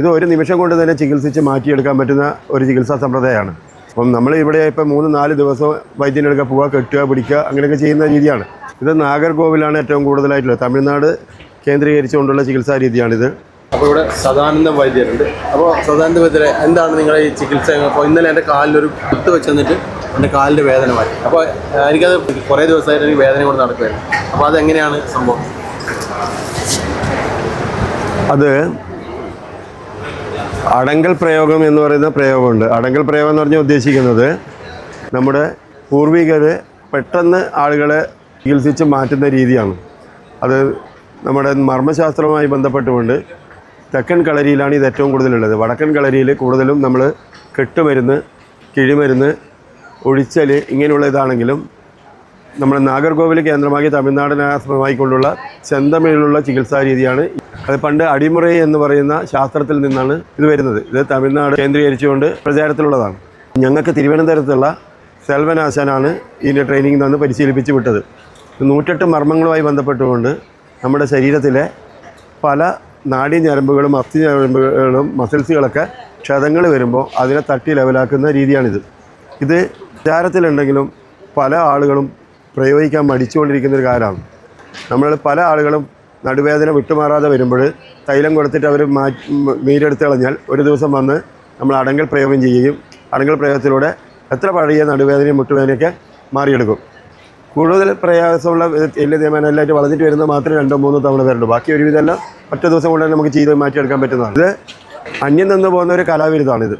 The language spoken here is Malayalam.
ഇത് ഒരു നിമിഷം കൊണ്ട് തന്നെ ചികിത്സിച്ച് മാറ്റിയെടുക്കാൻ പറ്റുന്ന ഒരു ചികിത്സാ സമ്പ്രദായമാണ്. അപ്പം നമ്മൾ ഇവിടെ ഇപ്പോൾ 3-4 ദിവസം വൈദ്യനെടുക്കുക, പോവുക, കെട്ടുക, പിടിക്കുക അങ്ങനെയൊക്കെ ചെയ്യുന്ന രീതിയാണ്. ഇത് നാഗർകോവിലാണ് ഏറ്റവും കൂടുതലായിട്ടുള്ളത്. തമിഴ്നാട് കേന്ദ്രീകരിച്ചുകൊണ്ടുള്ള ചികിത്സാ രീതിയാണിത്. അപ്പോൾ ഇവിടെ സദാനന്ദ വൈദ്യരുണ്ട്. അപ്പോൾ സദാനന്ദ വൈദ്യരെ എന്താണ് നിങ്ങളുടെ ഈ ചികിത്സ? അപ്പോൾ ഇന്നലെ എൻ്റെ കാലിലൊരു കുത്ത് വെച്ച് തന്നിട്ട് എൻ്റെ കാലിൻ്റെ വേദന മാറ്റി. അപ്പോൾ എനിക്കത് കുറേ ദിവസമായിട്ട് എനിക്ക് വേദന കൊണ്ട് നടക്കുമായിരുന്നു. അപ്പോൾ അതെങ്ങനെയാണ് സംഭവം? അത് അടങ്കൽ പ്രയോഗം എന്ന് പറയുന്ന പ്രയോഗമുണ്ട്. അടങ്കൽ പ്രയോഗം എന്ന് പറഞ്ഞാൽ ഉദ്ദേശിക്കുന്നത് നമ്മുടെ പൂർവികർ പെട്ടെന്ന് ആളുകളെ ചികിത്സിച്ച് മാറ്റുന്ന രീതിയാണ്. അത് നമ്മുടെ മർമ്മശാസ്ത്രവുമായി ബന്ധപ്പെട്ടുകൊണ്ട് തെക്കൻ കളരിയിലാണ് ഇത് ഏറ്റവും കൂടുതലുള്ളത്. വടക്കൻ കളരിയിൽ കൂടുതലും നമ്മൾ കെട്ടുമരുന്ന്, കിഴിമരുന്ന്, ഒഴിച്ചൽ ഇങ്ങനെയുള്ള ഇതാണെങ്കിലും നമ്മുടെ നാഗർകോവിൽ കേന്ദ്രമാക്കി തമിഴ്നാടിനെ ആസ്പദമായിക്കൊണ്ടുള്ള ചെന്തമിഴിലുള്ള ചികിത്സാ രീതിയാണ്. അത് പണ്ട് അടിമുറൈ എന്ന് പറയുന്ന ശാസ്ത്രത്തിൽ നിന്നാണ് ഇത് വരുന്നത്. ഇത് തമിഴ്നാട് കേന്ദ്രീകരിച്ചുകൊണ്ട് പ്രചാരത്തിലുള്ളതാണ്. ഞങ്ങൾക്ക് തിരുവനന്തപുരത്തുള്ള സെൽവനാശാനാണ് ഇതിൻ്റെ ട്രെയിനിങ് തന്ന് പരിശീലിപ്പിച്ച് വിട്ടത്. 108 മർമ്മങ്ങളുമായി ബന്ധപ്പെട്ടുകൊണ്ട് നമ്മുടെ ശരീരത്തിലെ പല നാഡീഞരമ്പുകളും അസ്ഥി ഞരമ്പുകളും മസിൽസുകളൊക്കെ ക്ഷതങ്ങൾ വരുമ്പോൾ അതിനെ തട്ടി ലെവലാക്കുന്ന രീതിയാണിത്. ഇത് പ്രചാരത്തിലുണ്ടെങ്കിലും പല ആളുകളും പ്രയോഗിക്കാൻ മടിച്ചുകൊണ്ടിരിക്കുന്നൊരു കാര്യമാണ്. നമ്മൾ പല ആളുകളും നടുവേദന വിട്ടുമാറാതെ വരുമ്പോൾ തൈലം കൊടുത്തിട്ട് അവർ നീരെടുത്ത് കളഞ്ഞാൽ ഒരു ദിവസം വന്ന് നമ്മൾ അടങ്കൽ പ്രയോഗം ചെയ്യുകയും അടങ്കൽ പ്രയോഗത്തിലൂടെ എത്ര പഴയ നടുവേദനയും മുട്ടുവേദനയൊക്കെ മാറിയെടുക്കും. കൂടുതൽ പ്രയാസമുള്ള എല്ല് തേയ്മാനമെല്ലാമായിട്ട് വളഞ്ഞിട്ട് വരുന്നത് മാത്രമേ 2-3 തവണ വരുള്ളൂ. ബാക്കി ഒരുവിധമെല്ലാം ഒറ്റ ദിവസം കൊണ്ട് തന്നെ നമുക്ക് ചെയ്ത് മാറ്റിയെടുക്കാൻ പറ്റുന്നതാണ്. ഇത് അന്യം നിന്ന് പോകുന്ന ഒരു കലാവിരുദ്ധമാണിത്.